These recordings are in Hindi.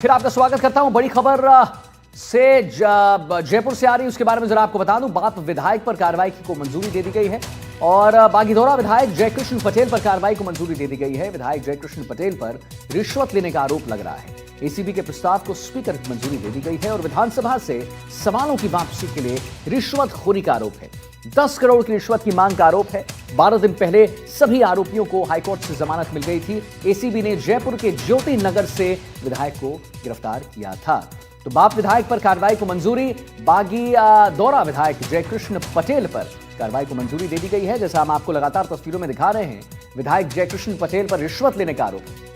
फिर आपका स्वागत करता हूं। बड़ी खबर से जयपुर से आ रही है, उसके बारे में जरा आपको बता दूं। बाप विधायक पर कार्रवाई को मंजूरी दे दी गई है और बागीदौरा विधायक जयकृष्ण पटेल पर कार्रवाई को मंजूरी दे दी गई है। विधायक जयकृष्ण पटेल पर रिश्वत लेने का आरोप लग रहा है। एसीबी के प्रस्ताव को स्पीकर की मंजूरी दे दी गई है और विधानसभा से सवालों की वापसी के लिए रिश्वतखोरी का आरोप है। 10 करोड़ की रिश्वत की मांग का आरोप है। 12 दिन पहले सभी आरोपियों को हाईकोर्ट से जमानत मिल गई थी। एसीबी ने जयपुर के ज्योति नगर से विधायक को गिरफ्तार किया था। तो बाप विधायक पर कार्रवाई को मंजूरी, बागीदौरा विधायक जयकृष्ण पटेल पर कार्रवाई को मंजूरी दे दी गई है। जैसा हम आपको लगातार तस्वीरों में दिखा रहे हैं, विधायक जयकृष्ण पटेल पर रिश्वत लेने का आरोप है।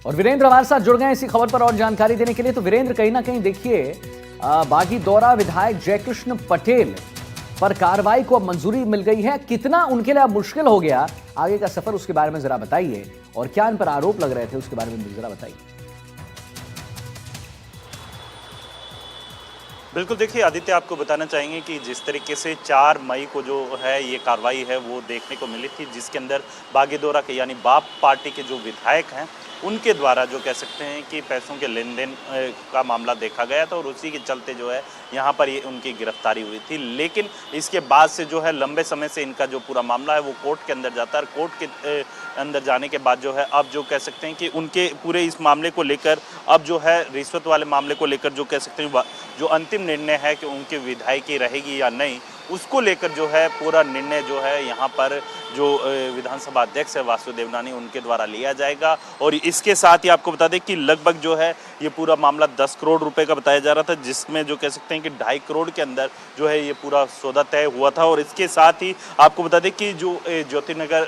और वीरेंद्र हमारे साथ जुड़ गए इसी खबर पर और जानकारी देने के लिए। तो वीरेंद्र, कहीं ना कहीं देखिए, बागीदौरा विधायक जयकृष्ण पटेल पर कार्रवाई को अब मंजूरी मिल गई है। कितना उनके लिए अब मुश्किल हो गया आगे का सफर, उसके बारे में जरा बताइए, और क्या इन पर आरोप लग रहे थे उसके बारे में जरा बताइए। बिल्कुल, देखिए आदित्य, आपको बताना चाहेंगे कि जिस तरीके से 4 मई को जो है ये कार्रवाई है वो देखने को मिली थी, जिसके अंदर बागीदौरा के यानी बाप पार्टी के जो विधायक हैं उनके द्वारा जो कह सकते हैं कि पैसों के लेन देन का मामला देखा गया था और उसी के चलते जो है यहाँ पर ये उनकी गिरफ्तारी हुई थी। लेकिन इसके बाद से जो है लंबे समय से इनका जो पूरा मामला है वो कोर्ट के अंदर जाता है। कोर्ट के अंदर जाने के बाद जो है अब जो कह सकते हैं कि उनके पूरे इस मामले को लेकर अब जो है रिश्वत वाले मामले को लेकर जो कह सकते हैं जो अंतिम निर्णय है कि उनकी विधायकी रहेगी या नहीं, उसको लेकर जो है पूरा निर्णय जो है यहाँ पर जो विधानसभा अध्यक्ष है वासु देवनानी उनके द्वारा लिया जाएगा। और इसके साथ ही आपको बता दें कि लगभग जो है ये पूरा मामला 10 करोड़ रुपए का बताया जा रहा था, जिसमें जो कह सकते हैं कि 2.5 करोड़ के अंदर जो है ये पूरा सौदा तय हुआ था। और इसके साथ ही आपको बता दें कि जो ज्योति नगर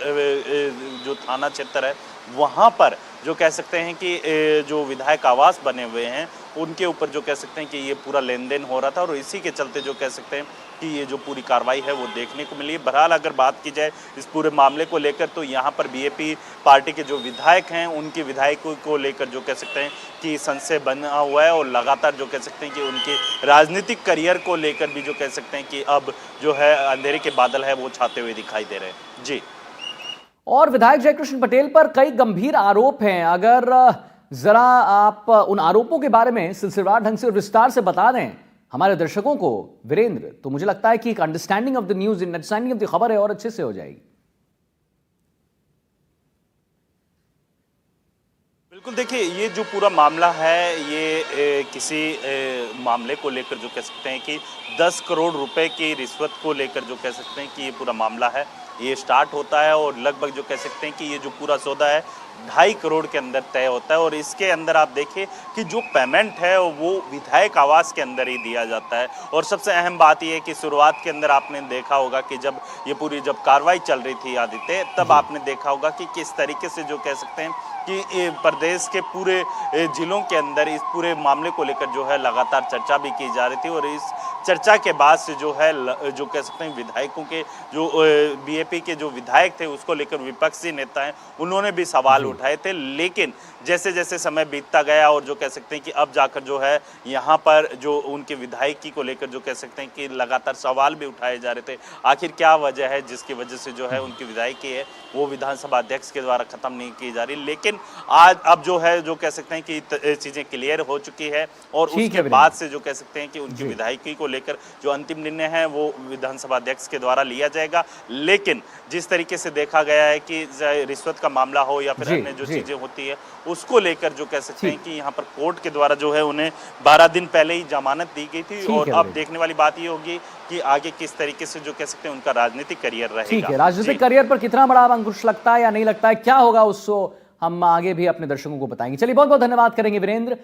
जो थाना क्षेत्र है वहाँ पर जो कह सकते हैं कि जो विधायक आवास बने हुए हैं उनके ऊपर जो कह सकते हैं कि ये पूरा लेन देन हो रहा था और इसी के चलते जो कह सकते हैं कि ये जो पूरी कार्रवाई है वो देखने को मिली है। बहरहाल अगर बात की जाए इस पूरे मामले को लेकर तो यहाँ पर बीजेपी पार्टी के जो विधायक हैं उनकी विधायकों को लेकर जो कह सकते हैं कि संशय बना हुआ है और लगातार जो कह सकते हैं कि उनके राजनीतिक करियर को लेकर भी जो कह सकते हैं कि अब जो है अंधेरे के बादल है वो छाते हुए दिखाई दे रहे हैं। जी। और विधायक जयकृष्ण पटेल पर कई गंभीर आरोप हैं। अगर जरा आप उन आरोपों के बारे में सिलसिलेवार ढंग से विस्तार से बता दें हमारे दर्शकों को वीरेंद्र, तो मुझे लगता है कि एक understanding of the news, understanding of the खबर है और अच्छे से हो जाएगी। बिल्कुल, देखिए ये जो पूरा मामला है ये किसी मामले को लेकर जो कह सकते हैं कि 10 करोड़ रुपए की रिश्वत को लेकर जो कह सकते हैं कि ये पूरा मामला है ये स्टार्ट होता है और लगभग जो कह सकते हैं कि ये जो पूरा सौदा है 2.5 करोड़ के अंदर तय होता है। और इसके अंदर आप देखिए कि जो पेमेंट है वो विधायक आवास के अंदर ही दिया जाता है। और सबसे अहम बात यह है कि शुरुआत के अंदर आपने देखा होगा कि जब ये पूरी कार्रवाई चल रही थी आदित्य, तब आपने देखा होगा कि किस तरीके से जो कह सकते हैं कि प्रदेश के पूरे जिलों के अंदर इस पूरे मामले को लेकर जो है लगातार चर्चा भी की जा रही थी। और इस चर्चा के बाद से जो है जो कह सकते हैं विधायकों के जो बीजेपी के जो विधायक थे उसको लेकर विपक्षी नेता हैं उन्होंने भी सवाल उठाए थे। लेकिन जैसे जैसे समय बीतता गया और जो कह सकते हैं कि अब जाकर जो है यहाँ पर जो उनके विधायकी को लेकर जो कह सकते हैं कि लगातार सवाल भी उठाए जा रहे थे, आखिर क्या वजह है जिसकी वजह से जो है उनकी विधायकी है वो विधानसभा अध्यक्ष के द्वारा खत्म नहीं की जा रही। लेकिन आज अब जो है जो कह सकते हैं कि चीजें क्लियर हो चुकी है और उसके बाद से जो कह सकते हैं कि उनकी विधायकी को लेकर जो अंतिम निर्णय है वो विधानसभा अध्यक्ष के द्वारा लिया जाएगा। लेकिन जिस तरीके से देखा गया है कि रिश्वत का मामला हो या फिर अन्य जो चीजें होती है उसको लेकर जो कह सकते हैं कि यहाँ पर कोर्ट के द्वारा जो है उन्हें 12 दिन पहले ही जमानत दी गई थी। और अब देखने वाली बात ये होगी कि आगे किस तरीके से जो कह सकते हैं उनका राजनीतिक करियर रहेगा। ठीक है, राजनीतिक करियर पर कितना बड़ा अंकुश लगता है या नहीं लगता है, क्या होगा उसको हम आगे भी अपने दर्शकों को बताएंगे। चलिए, बहुत बहुत धन्यवाद करेंगे वीरेंद्र।